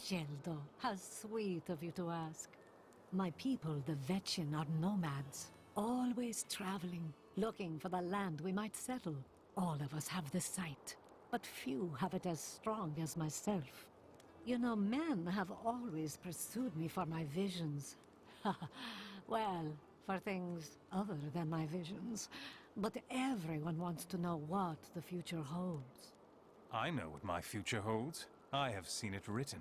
Sceldo, how sweet of you to ask. My people, the Vecin, are nomads, always traveling, looking for the land we might settle. All of us have the sight, but few have it as strong as myself. You know, men have always pursued me for my visions. Well, for things other than my visions. But everyone wants to know what the future holds. I know what my future holds. I have seen it written.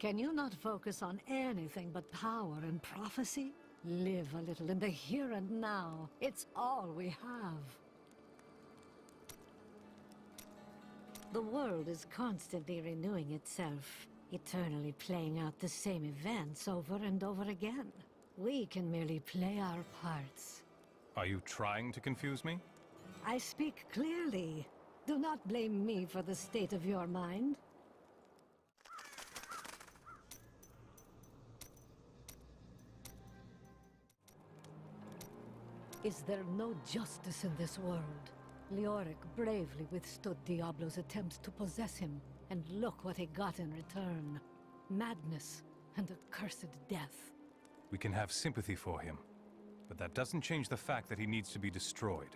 Can you not focus on anything but power and prophecy? Live a little in the here and now. It's all we have. The world is constantly renewing itself, eternally playing out the same events over and over again. We can merely play our parts. Are you trying to confuse me? I speak clearly. Do not blame me for the state of your mind. Is there no justice in this world? Leoric bravely withstood Diablo's attempts to possess him, and look what he got in return. Madness and a cursed death. We can have sympathy for him, but that doesn't change the fact that he needs to be destroyed.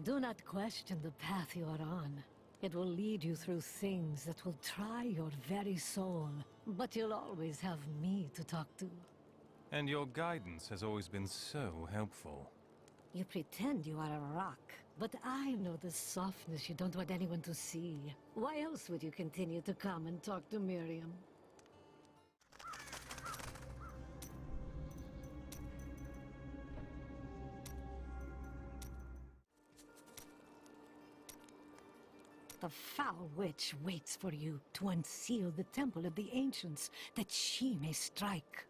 Do not question the path you are on. It will lead you through things that will try your very soul, but you'll always have me to talk to. And your guidance has always been so helpful. You pretend you are a rock, but I know the softness you don't want anyone to see. Why else would you continue to come and talk to Myriam? The foul witch waits for you to unseal the temple of the ancients, that she may strike.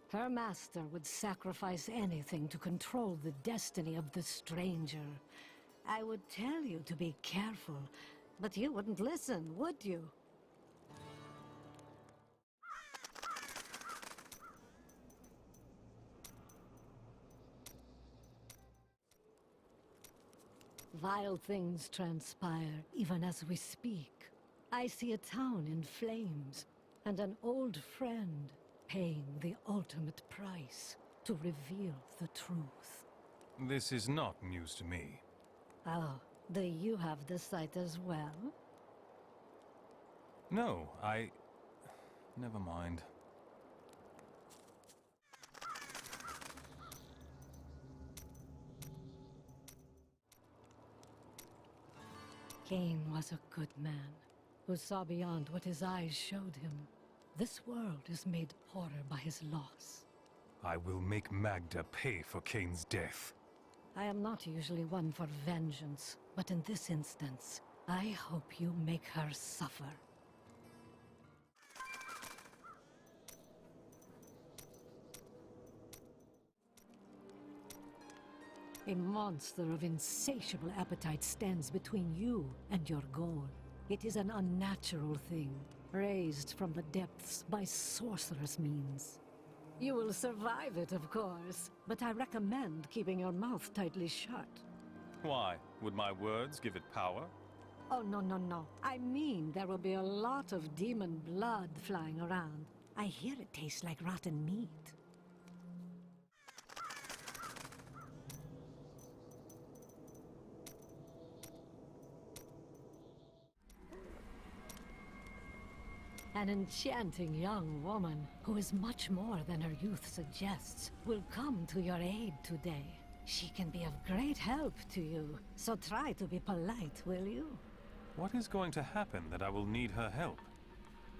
Her master would sacrifice anything to control the destiny of the stranger. I would tell you to be careful, but you wouldn't listen, would you? Vile things transpire, even as we speak. I see a town in flames, and an old friend paying the ultimate price to reveal the truth. This is not news to me. Oh, do you have the sight as well? No, never mind. Cain was a good man, who saw beyond what his eyes showed him. This world is made poorer by his loss. I will make Magda pay for Cain's death. I am not usually one for vengeance, but in this instance, I hope you make her suffer. A monster of insatiable appetite stands between you and your goal. It is an unnatural thing, raised from the depths by sorcerous means. You will survive it, of course, but I recommend keeping your mouth tightly shut. Why? Would my words give it power? Oh, no, no, no. I mean, there will be a lot of demon blood flying around. I hear it tastes like rotten meat. An enchanting young woman, who is much more than her youth suggests, will come to your aid today. She can be of great help to you, so try to be polite, will you? What is going to happen that I will need her help?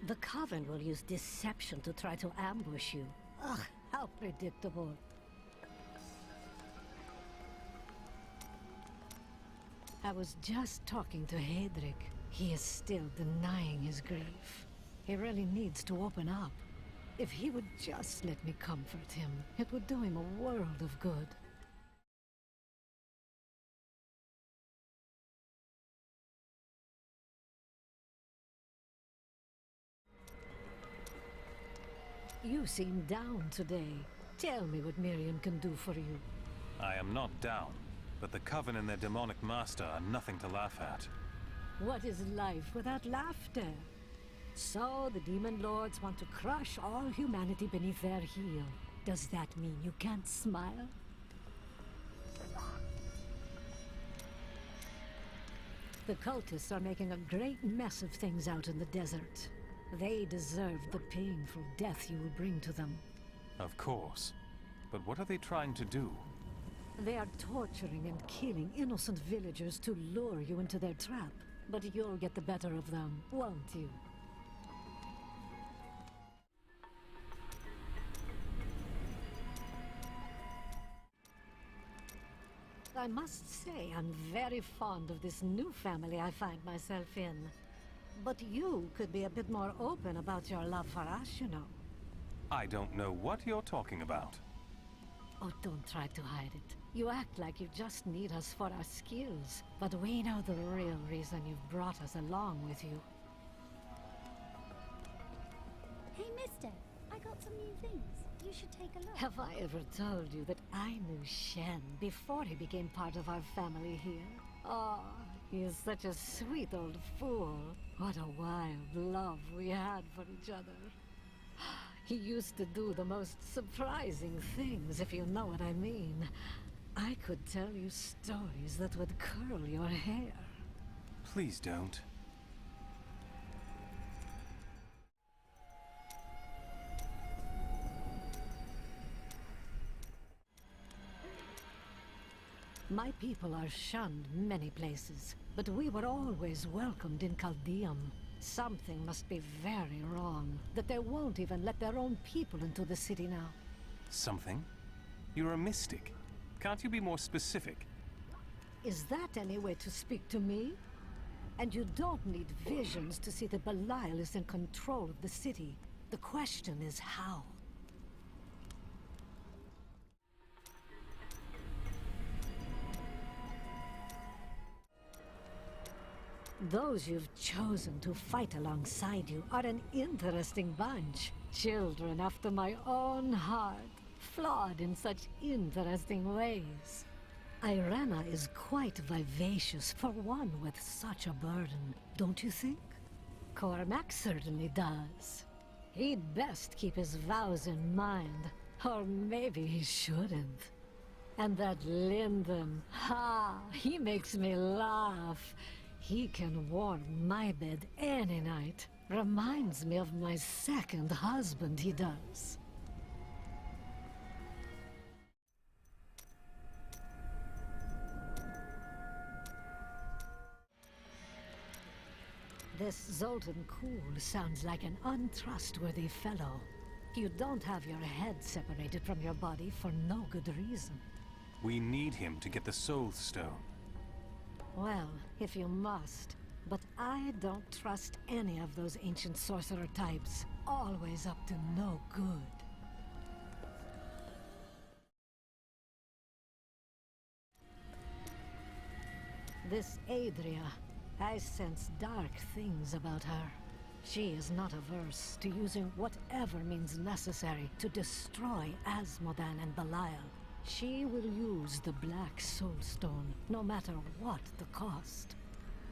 The Coven will use deception to try to ambush you. Ugh, how predictable. I was just talking to Hedrick. He is still denying his grief. He really needs to open up. If he would just let me comfort him, it would do him a world of good. You seem down today. Tell me what Myriam can do for you. I am not down. But the Coven and their demonic master are nothing to laugh at. What is life without laughter? So the demon lords want to crush all humanity beneath their heel. Does that mean you can't smile? The cultists are making a great mess of things out in the desert. They deserve the painful death you will bring to them. Of course. But what are they trying to do? They are torturing and killing innocent villagers to lure you into their trap. But you'll get the better of them, won't you? I must say, I'm very fond of this new family I find myself in. But you could be a bit more open about your love for us, you know. I don't know what you're talking about. Oh, don't try to hide it. You act like you just need us for our skills. But we know the real reason you've brought us along with you. Hey, mister. I got some new things. You should take a look. Have I ever told you that I knew Shen before he became part of our family here? Oh, he is such a sweet old fool. What a wild love we had for each other. He used to do the most surprising things, if you know what I mean. I could tell you stories that would curl your hair. Please don't. My people are shunned many places, but we were always welcomed in Caldeum. Something must be very wrong, that they won't even let their own people into the city now. Something? You're a mystic. Can't you be more specific? Is that any way to speak to me? And you don't need visions to see that Belial is in control of the city. The question is how? Those you've chosen to fight alongside you are an interesting bunch. Children after my own heart, flawed in such interesting ways. Irena is quite vivacious for one with such a burden, don't you think? Cormac certainly does. He'd best keep his vows in mind, or maybe he shouldn't. And that Lyndon, he makes me laugh. He can warm my bed any night. Reminds me of my second husband, he does. This Zoltun Kulle sounds like an untrustworthy fellow. You don't have your head separated from your body for no good reason. We need him to get the Soul Stone. Well, if you must. But I don't trust any of those ancient sorcerer types. Always up to no good. This Adria, I sense dark things about her. She is not averse to using whatever means necessary to destroy Asmodan and Belial. She will use the Black Soulstone, no matter what the cost.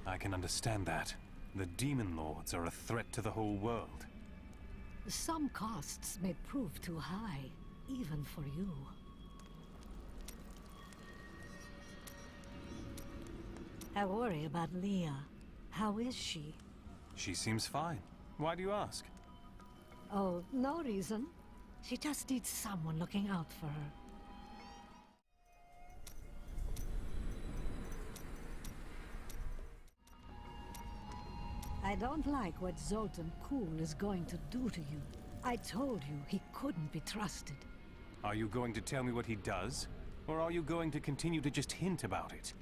I can understand that. The Demon Lords are a threat to the whole world. Some costs may prove too high, even for you. I worry about Leah. How is she? She seems fine. Why do you ask? Oh, no reason. She just needs someone looking out for her. I don't like what Zoltun Kulle is going to do to you. I told you he couldn't be trusted. Are you going to tell me what he does? Or are you going to continue to just hint about it?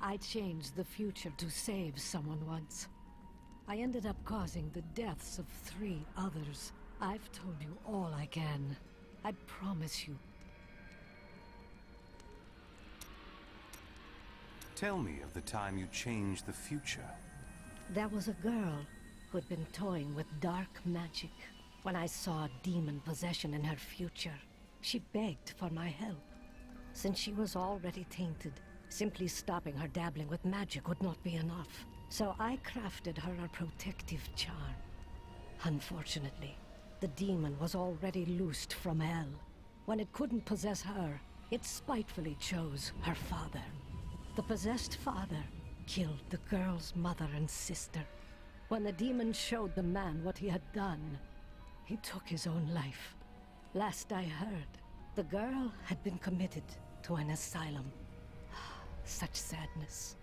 I changed the future to save someone once. I ended up causing the deaths of 3 others. I've told you all I can. I promise you. Tell me of the time you changed the future. There was a girl who'd been toying with dark magic. When I saw demon possession in her future, she begged for my help. Since she was already tainted, simply stopping her dabbling with magic would not be enough. So I crafted her a protective charm. Unfortunately, the demon was already loosed from hell. When it couldn't possess her, it spitefully chose her father. The possessed father killed the girl's mother and sister. When the demon showed the man what he had done, he took his own life. Last I heard, the girl had been committed to an asylum. Such sadness.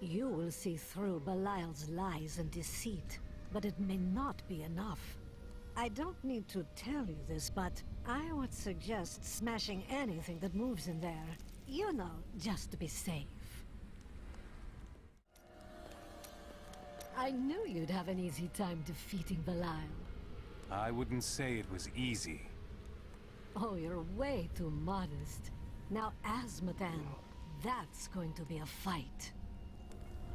You will see through Belial's lies and deceit, but it may not be enough. I don't need to tell you this, but I would suggest smashing anything that moves in there. You know, just to be safe. I knew you'd have an easy time defeating Belial. I wouldn't say it was easy. Oh, you're way too modest. Now, Azmodan, that's going to be a fight.